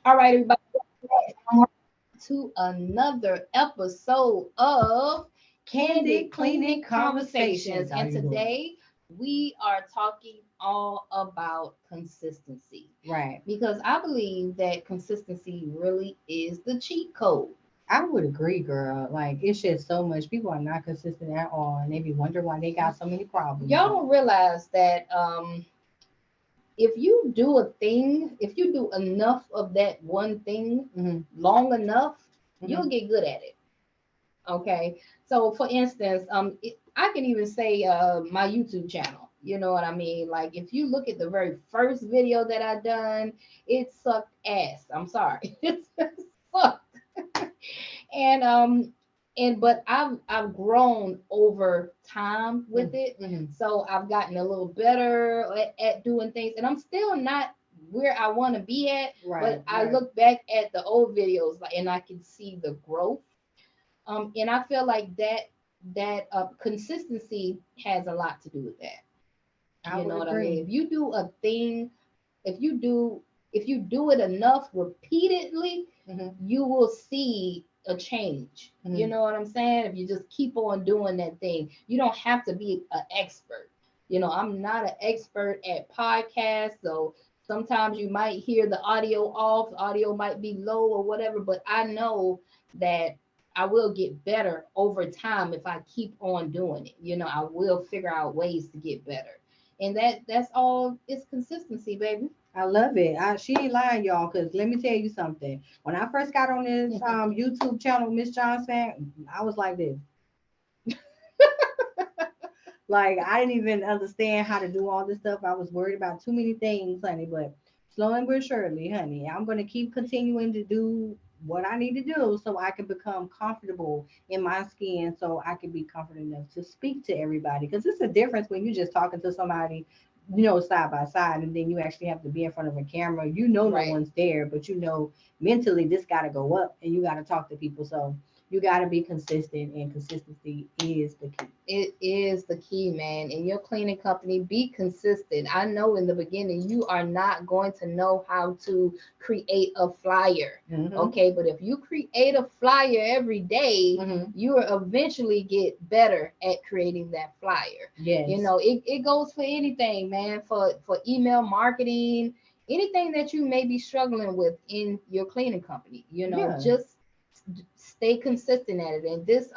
All right, everybody, to another episode of Candid Candid Cleaning Cleaning Conversations. Conversations. How And you doing? today we are talking all about consistency Right. because I believe that consistency really is the cheat code. I would agree, girl. Like it's just so much. People are not consistent at all, and they be wondering why they got so many problems. Y'all don't realize that if you do a thing, if you do enough of that one thing Mm-hmm. long enough, Mm-hmm. you'll get good at it. Okay. So for instance, I can even say my YouTube channel. You know what I mean? Like if you look at the very first video that I done, it sucked ass. I'm sorry. It sucked. And but I've grown over time with it. Mm-hmm. So I've gotten a little better at doing things, and I'm still not where I want to be at, Right. but I Right. look back at the old videos like and I can see the growth. And I feel like that consistency has a lot to do with that. I You would know what I agree. mean? If you do a thing, if you do if you do it enough repeatedly, Mm-hmm. you will see a change. You Mm-hmm. know what I'm saying? If you just keep on doing that thing, you don't have to be an expert. You know, I'm not an expert at podcasts, so sometimes you might hear the audio off, the audio might be low or whatever, but I know that I will get better over time if I keep on doing it. You know, I will figure out ways to get better. And that's all it's consistency, baby. I love it. She ain't lying, y'all. Cause let me tell you something. When I first got on this YouTube channel, Miss Johnson, I was like this. Like I didn't even understand how to do all this stuff. I was worried about too many things, honey. But slowly but surely, honey, I'm gonna keep continuing to do what I need to do so I can become comfortable in my skin, so I can be confident enough to speak to everybody. Because it's a difference when you're just talking to somebody, side by side, and then you actually have to be in front of a camera. No Right. one's there, but mentally this got to go up, and you got to talk to people. So you got to be consistent, and consistency is the key. It is the key, man. In your cleaning company, be consistent. I know in the beginning you are not going to know how to create a flyer. Mm-hmm. Okay, but if you create a flyer every day, Mm-hmm. you will eventually get better at creating that flyer. You Yes. know, it goes for anything, man, for email marketing, anything that you may be struggling with in your cleaning company. You know, Yeah. just stay consistent at it. And this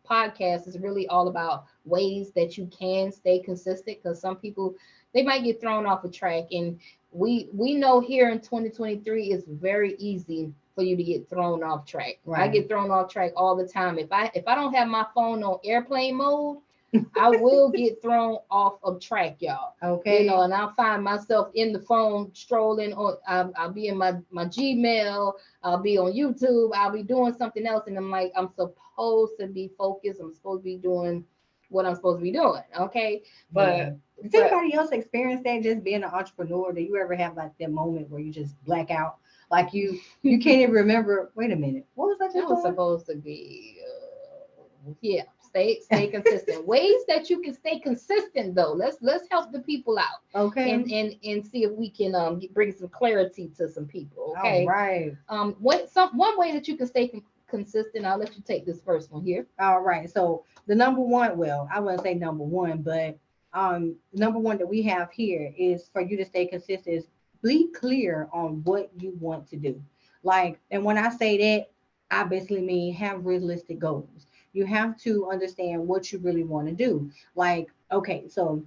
podcast is really all about ways that you can stay consistent because some people they might get thrown off a track, and we know here in 2023 it's very easy for you to get thrown off track. I Right. get thrown off track all the time. If I don't have my phone on airplane mode, I will get thrown off of track, y'all. You know, Okay. and I'll find myself in the phone strolling on. I'll be in my Gmail. I'll be on YouTube. I'll be doing something else, and I'm like, I'm supposed to be focused. I'm supposed to be doing what I'm supposed to be doing. Okay, Yeah. but Does but anybody else experience that, just being an entrepreneur? Do you ever have like that moment where you just black out? Like you can't even remember, wait a minute, what was I I just was doing? supposed to be, yeah. Stay consistent. Ways that you can stay consistent though. Let's help the people out, Okay. and see if we can bring some clarity to some people. All Okay. right. What some one way that you can stay consistent. I'll let you take this first one here. All right. So the number one, well, I wouldn't say number one, but number one that we have here is for you to stay consistent is be clear on what you want to do. Like, and when I say that, I basically mean have realistic goals. You have to understand what you really want to do. Like, okay, so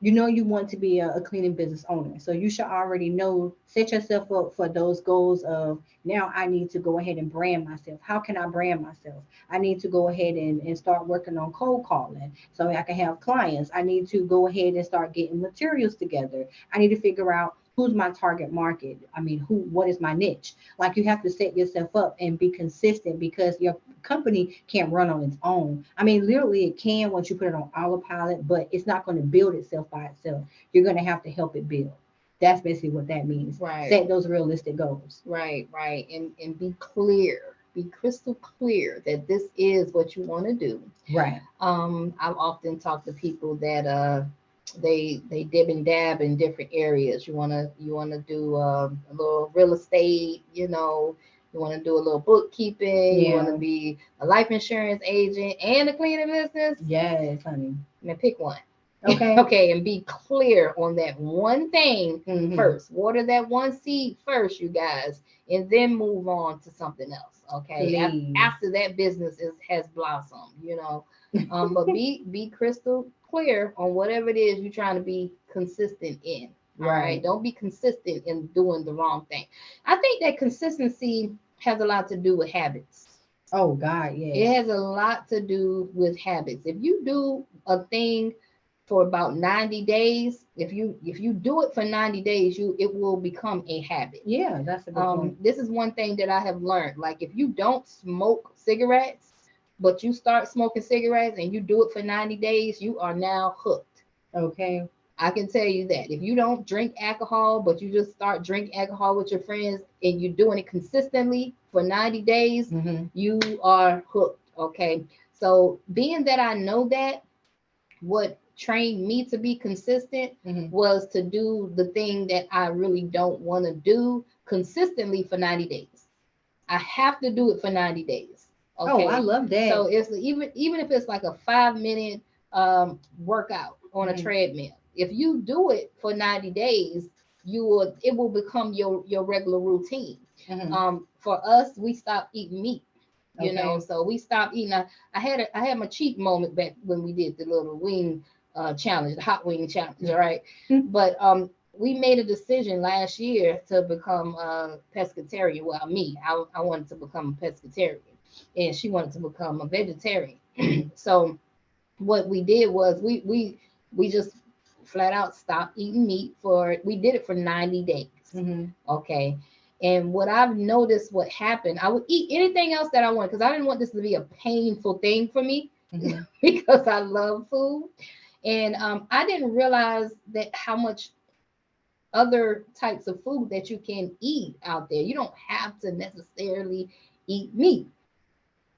you want to be a cleaning business owner. So you should already know, set yourself up for those goals of now I need to go ahead and brand myself. How can I brand myself? I need to go ahead and start working on cold calling so I can have clients. I need to go ahead and start getting materials together. I need to figure out who's my target market. I mean, what is my niche? Like you have to set yourself up and be consistent because your company can't run on its own. I mean, literally it can once you put it on autopilot, but it's not going to build itself by itself. You're going to have to help it build. That's basically what that means. Right. Set those realistic goals. Right. And be clear. Be crystal clear that this is what you want to do. Right. I've often talked to people that they dib and dab in different areas. You wanna do a little real estate, you want to do a little bookkeeping, you want to Yeah. be a life insurance agent and a cleaning business. Yes, honey. Now pick one. Okay. Okay, and be clear on that one thing Mm-hmm. first. Water that one seed first, you guys, and then move on to something else. Okay, Please. after that business has blossomed. But be crystal clear on whatever it is you're trying to be consistent in. All right, Right. don't be consistent in doing the wrong thing. I think that consistency has a lot to do with habits. Oh God, It yes. has a lot to do with habits. If you do a thing for about 90 days, if you do it for 90 days, it will become a habit. Yeah, that's a good point. This is one thing that I have learned. Like if you don't smoke cigarettes, but you start smoking cigarettes and you do it for 90 days, you are now hooked. Okay. I can tell you that if you don't drink alcohol, but you just start drinking alcohol with your friends and you're doing it consistently for 90 days, Mm-hmm. you are hooked. Okay. So, being that I know that, what trained me to be consistent Mm-hmm. was to do the thing that I really don't want to do consistently for 90 days. I have to do it for 90 days. Oh, I Okay. love So that. it's even if it's like a 5 minute workout on a Mm-hmm. treadmill. If you do it for 90 days, it will become your regular routine. Mm-hmm. For us, we stopped eating meat. Okay. So we stopped eating. I had my cheat moment back when we did the little wing challenge, the hot wing challenge. All right, but we made a decision last year to become a pescatarian. Well, me, I wanted to become a pescatarian, and she wanted to become a vegetarian. Mm-hmm. So what we did was we just flat out stopped eating meat for. We did it for 90 days. Mm-hmm. Okay. And what I've noticed what happened, I would eat anything else that I want because I didn't want this to be a painful thing for me Mm-hmm. because I love food. And I didn't realize that how much other types of food that you can eat out there. You don't have to necessarily eat meat.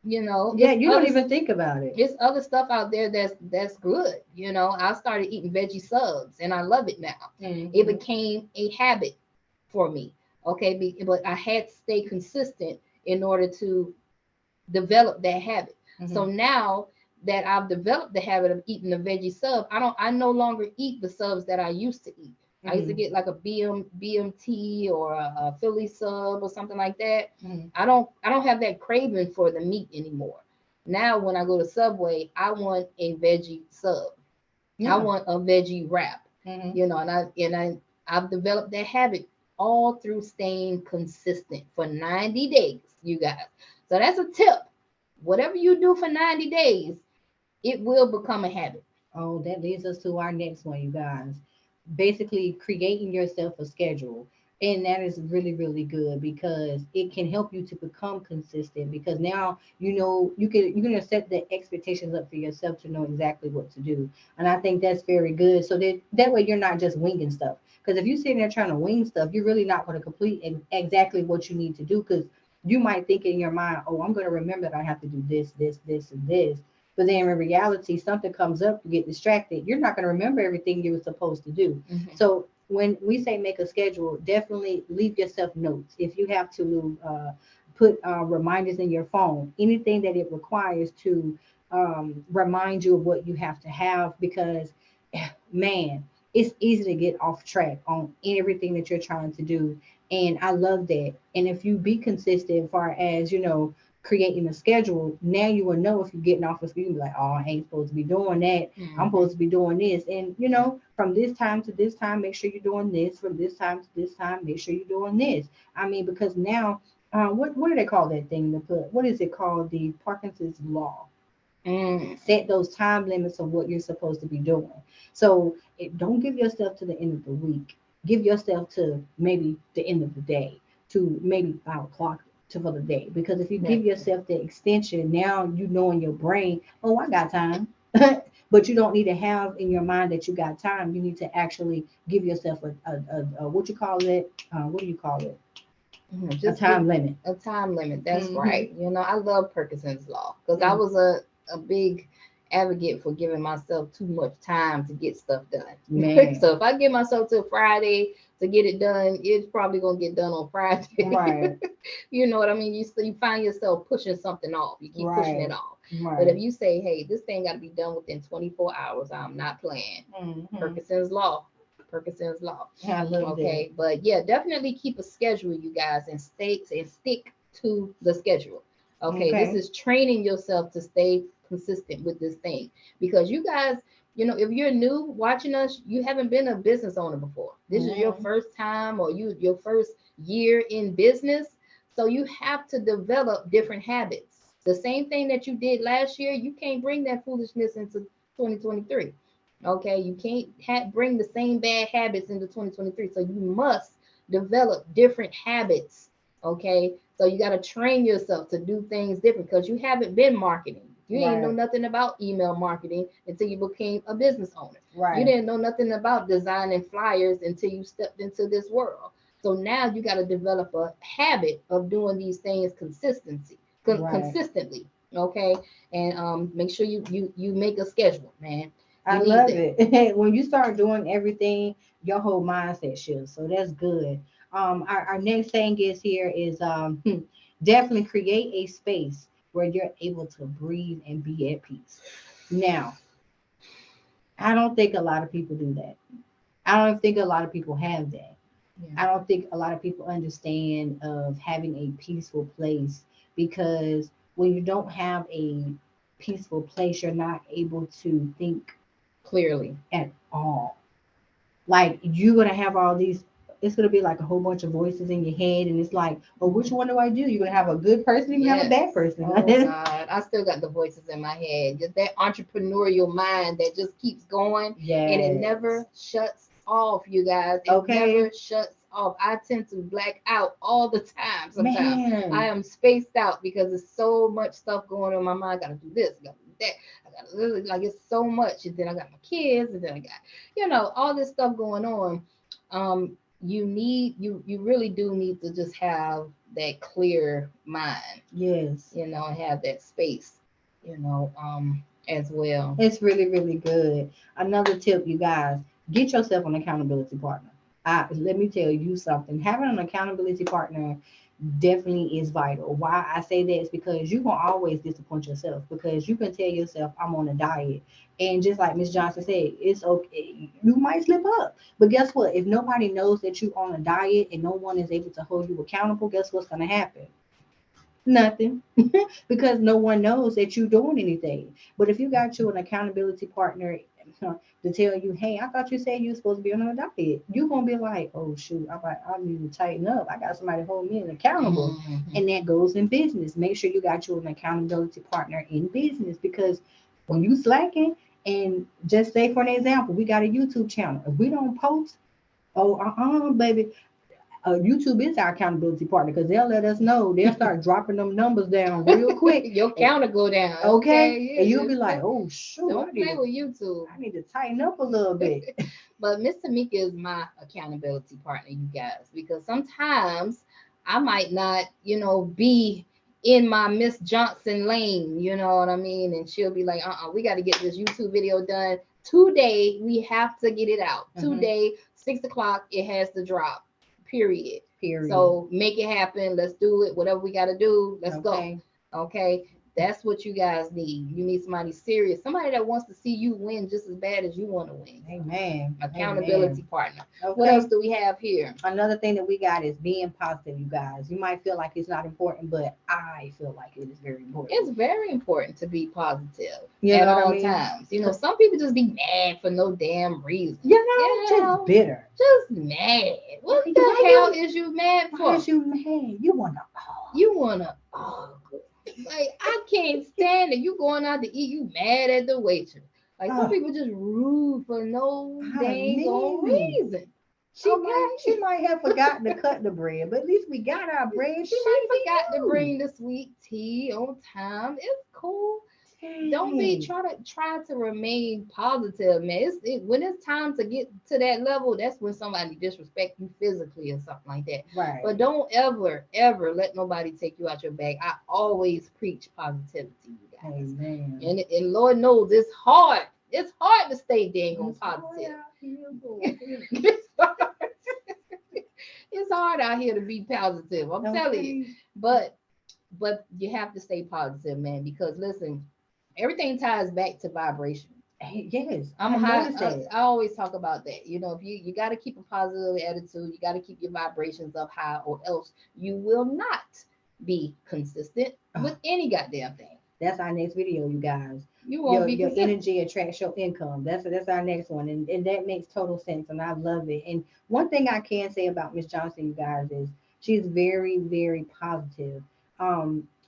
Yeah, you don't even think about it. It's other stuff out there that's good. I started eating veggie subs and I love it now. It Mm-hmm. became a habit for me. Okay, but I had to stay consistent in order to develop that habit. Mm-hmm. So now that I've developed the habit of eating the veggie sub, I no longer eat the subs that I used to eat. I used to Mm-hmm. get like a BMT or a Philly sub or something like that. Mm-hmm. I don't have that craving for the meat anymore. Now when I go to Subway, I want a veggie sub. I Yeah. want a veggie wrap. Mm-hmm. I've developed that habit all through staying consistent for 90 days, you guys. So that's a tip. Whatever you do for 90 days, it will become a habit. Oh, that leads us to our next one, you guys. Basically, creating yourself a schedule. And that is really, really good because it can help you to become consistent because now you're gonna set the expectations up for yourself to know exactly what to do. And I think that's very good. So that way you're not just winging stuff. Because if you're sitting there trying to wing stuff, you're really not going to complete exactly what you need to do because you might think in your mind, oh, I'm going to remember that I have to do this, this, this, and this. But then in reality, something comes up, you get distracted. You're not going to remember everything you were supposed to do. Mhm. So when we say make a schedule, definitely leave yourself notes. If you have to put reminders in your phone, anything that it requires to remind you of what you have to have, because man, it's easy to get off track on everything that you're trying to do. And I love that. And if you be consistent as far as, creating a schedule, now you will know if you're getting off of school, you be like, oh, I ain't supposed to be doing that. I'm Mhm. supposed to be doing this. And from this time to this time, make sure you're doing this. From this time to this time, make sure you're doing this. I mean, because now, what do they call that thing to put? What is it called? The Parkinson's law. Mm. Set those time limits of what you're supposed to be doing. So don't give yourself to the end of the week. Give yourself to maybe the end of the day, to maybe 5 o'clock to for the day. Because if you give Definitely. yourself the extension, now you know in your brain, oh, I got time. But you don't need to have in your mind that you got time. You need to actually give yourself a what you call it? What do you call it? A Just give time limit. a time limit. That's Hmm. right. I love Parkinson's law because I Hmm. was a big, advocate for giving myself too much time to get stuff done. Man. So if I give myself till Friday to get it done, it's probably gonna get done on Friday. Right. You know what I mean? You find yourself pushing something off. You keep pushing it Right. off. But if Right. you say, hey, this thing got to be done within 24 hours, I'm not playing. Hmm. Parkinson's law. Parkinson's law. I love that. Okay, but yeah, definitely keep a schedule, you guys, and stick to the schedule. Okay, this Okay. is training yourself to stay consistent with this thing because you guys, if you're new watching us, you haven't been a business owner before. This is your Hmm. first time or your first year in business, so you have to develop different habits. The same thing that you did last year, you can't bring that foolishness into 2023. Okay, you can't bring the same bad habits into 2023. So you must develop different habits. Okay, so you got to train yourself to do things different because you haven't been marketing. You ain't know Right. nothing about email marketing until you became a business owner. You Right. didn't know nothing about designing flyers until you stepped into this world. So now you got to develop a habit of doing these things Right. consistently. Okay, and make sure you make a schedule, man. I You need love that. it. When you start doing everything, your whole mindset shifts. So that's good. Our next thing is here is definitely create a space where you're able to breathe and be at peace. Now, I don't think a lot of people do that. I don't think a lot of people have that. Yeah. I don't think a lot of people understand of having a peaceful place because when you don't have a peaceful place, you're not able to think Clearly. at all. Like you're gonna have all these. It's gonna be like a whole bunch of voices in your head, and it's like, oh, which Mhm. one do I do? You're gonna have a good person, you're gonna have a Yes. bad person. Oh God, I still got the voices in my head. Just that entrepreneurial mind that just keeps going and it Yes. never shuts off, you guys. It Okay, never shuts off. I tend to black out all the time sometimes. I man. am spaced out because there's so much stuff going on in my mind. I gotta do this, I gotta do that. I gotta like it's so much. And then I got my kids, and then I got, all this stuff going on. You really do need to just have that clear mind, Yes. and have that space, as well. It's really, really good. Another tip, you guys, get yourself an accountability partner. Let me tell you something. Having an accountability partner definitely is vital. Why I say that is because you can always disappoint yourself because you can tell yourself I'm on a diet. And just like Miss Johnson said, it's okay. You might slip up. But guess what? If nobody knows that you're on a diet and no one is able to hold you accountable, guess what's gonna happen? Nothing. Because no one knows that you're doing anything. But if you got you an accountability partner to tell you, hey, I thought you said you were supposed to be on a diet, you're gonna be like, oh shoot, I need to tighten up. I got somebody to hold me accountable. Hmm. And that goes in business. Make sure you got you an accountability partner in business because when you slacking, and just say for an example, we got a YouTube channel. If we don't post, oh baby, YouTube is our accountability partner because they'll let us know. They'll start dropping them numbers down real quick. Your And, counter go down. okay, Okay, and yeah, you'll be like, "Oh shoot, don't play with YouTube. I need to tighten up a little bit." But Miss Tamika is my accountability partner, you guys, because sometimes I might not, be in my Miss Johnson lane, you know what I mean? And she'll be like, we got to get this YouTube video done today. We have to get it out Hmm. today, 6 o'clock. It has to drop, period. Period. So make it happen. Let's do it. Whatever we got to do, let's go. Okay. Okay. That's what you guys need. You need somebody serious, somebody that wants to see you win just as bad as you want to win. So, Amen. accountability Amen. partner. What else Okay. do we have here? Another thing that we got is being positive, you guys. You might feel like it's not important, but I feel like it is very important. It's very important to be positive You at know what I all mean? times. Some people just be mad for no damn reason. You know, just bitter. Just mad. What the Why hell you? is you mad Why for? is you mad? You wanna? Oh, You wanna like I can't stand it. You going out to eat, you mad at the waitress. Like some oh, people just rude for no dang on honey. reason. She Okay. might have forgotten to cut the bread, but at least we got our bread. She She might be forgot to rude. bring the sweet tea on time. It's cool. Don't be Okay. try to remain positive, man. When it's time to get to that level, that's when somebody disrespect you physically or something like that. But Right. don't ever let nobody take you out your bag. I always preach positivity, you guys. Amen. And Lord knows it's hard. It's hard to stay dang on It's hard positive. out here, boy. it's hard it's hard out here to be positive. I'm telling you. Okay. But you have to stay positive, man, because listen, everything ties back to vibration. Hey, yes, I'm I high. noticed that. I always talk about that. You know, if you got to keep a positive attitude, you got to keep your vibrations up high, or else you will not be consistent with Oh, any goddamn thing. that's our next video, you guys. You won't be Your consistent. energy attracts your income. That's our next one, and that makes total sense, and I love it. And one thing I can say about Miss Johnson, you guys, is she's very very positive.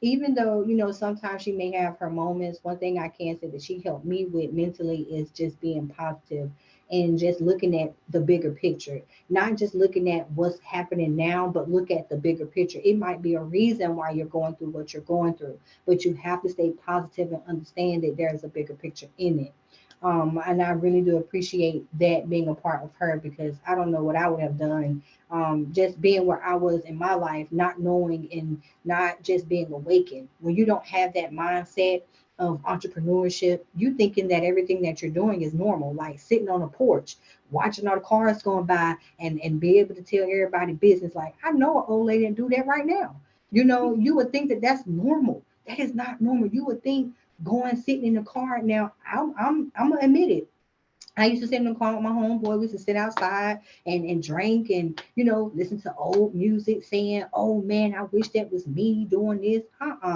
Even though sometimes she may have her moments, one thing I can say that she helped me with mentally is just being positive and just looking at the bigger picture, not just looking at what's happening now, but look at the bigger picture. It might be a reason why you're going through what you're going through, but you have to stay positive and understand that there's a bigger picture in it. And I really do appreciate that being a part of her, because I don't know what I would have done, just being where I was in my life, not knowing and not just being awakened. When you don't have that mindset of entrepreneurship, you thinking that everything that you're doing is normal, like sitting on a porch, watching all the cars going by, and be able to tell everybody business. Like, I know an old lady and do that right now. You would think that that's normal. That is not normal. You would think going sitting in the car. Now I'm gonna admit it. I used to sit in the car with my homeboy. We used to sit outside and drink and listen to old music, saying, "Oh man, I wish that was me doing this."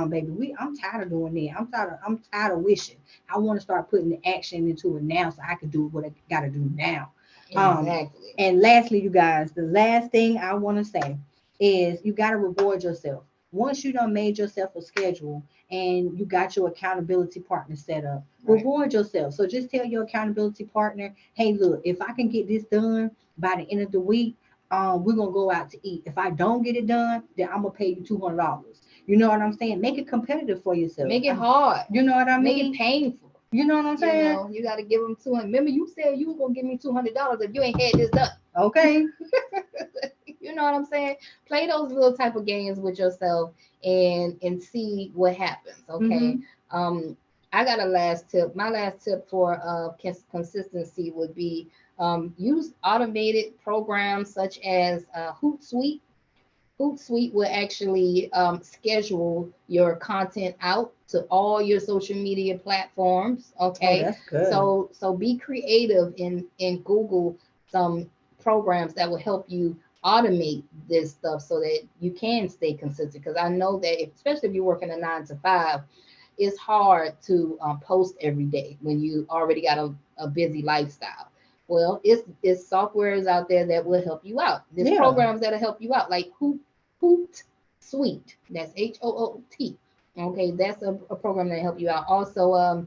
Baby, I'm tired of doing that. I'm tired of wishing. I want to start putting the action into it now, so I can do what I got to do now. Um, Exactly. and lastly, you guys, the last thing I want to say is you got to reward yourself. Once you done made yourself a schedule and you got your accountability partner set up, Right. reward yourself. So just tell your accountability partner, hey, look, if I can get this done by the end of the week, we're gonna go out to eat. If I don't get it done, then I'm gonna pay you $200. You know what I'm saying? Make it competitive for yourself. Make it hard. You know what I Make it mean? painful. You know what I'm You saying? know, you got to give them 200. Remember, you said you was gonna give me $200 if you ain't had this done. Okay. You know what I'm saying? Play those little type of games with yourself and see what happens. Okay. Mm-hmm. Um, I got a last tip. My last tip for consistency would be use automated programs such as Hootsuite. Hootsuite will actually schedule your content out to all your social media platforms. Oh, Okay, that's good. so be creative in Google some programs that will help you automate this stuff so that you can stay consistent. Because I know that especially if you're working a 9 to 5, it's hard to post every day when you already got a busy lifestyle. Well, it's softwares out there that will help you out. There's Yeah. programs that'll help you out, like Hoot Suite. That's HOOT. Okay, that's a program that help you out. Also,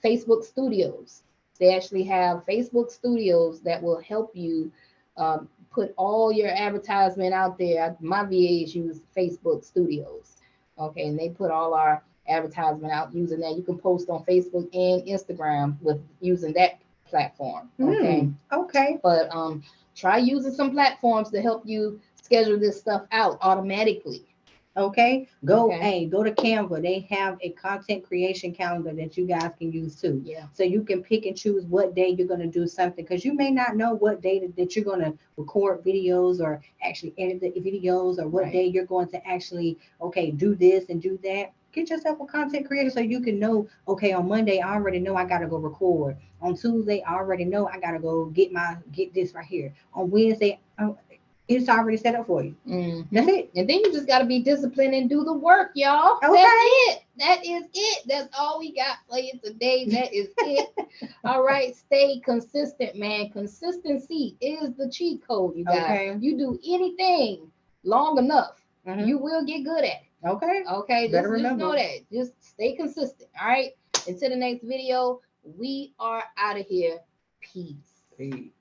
Facebook Studios. They actually have Facebook Studios that will help you put all your advertisement out there. My VAs use Facebook Studios. Okay, and they put all our advertisement out using that. You can post on Facebook and Instagram with using that platform. Okay, Okay. but try using some platforms to help you schedule this stuff out automatically. Okay, go, Okay. hey, go to Canva. They have a content creation calendar that you guys can use too. Yeah. So you can pick and choose what day you're going to do something, because you may not know what day that you're going to record videos or actually edit the videos, or what Right. day you're going to actually, okay, do this and do that. Get yourself a content creator so you can know, okay, on Monday, I already know I got to go record. On Tuesday, I already know I got to go get this right here. On Wednesday, it's already set up for you. Mm-hmm. That's it. And then you just got to be disciplined and do the work, y'all. That's Okay. it. That is it. That's all we got for you today. That is it. All right. Stay consistent, man. Consistency is the cheat code, you guys. Okay. You do anything long enough, you Mm-hmm. will get good at it. Okay. Okay. Better Just know remember. that. Just stay consistent. All right. Until the next video, we are out of here. Peace. Peace.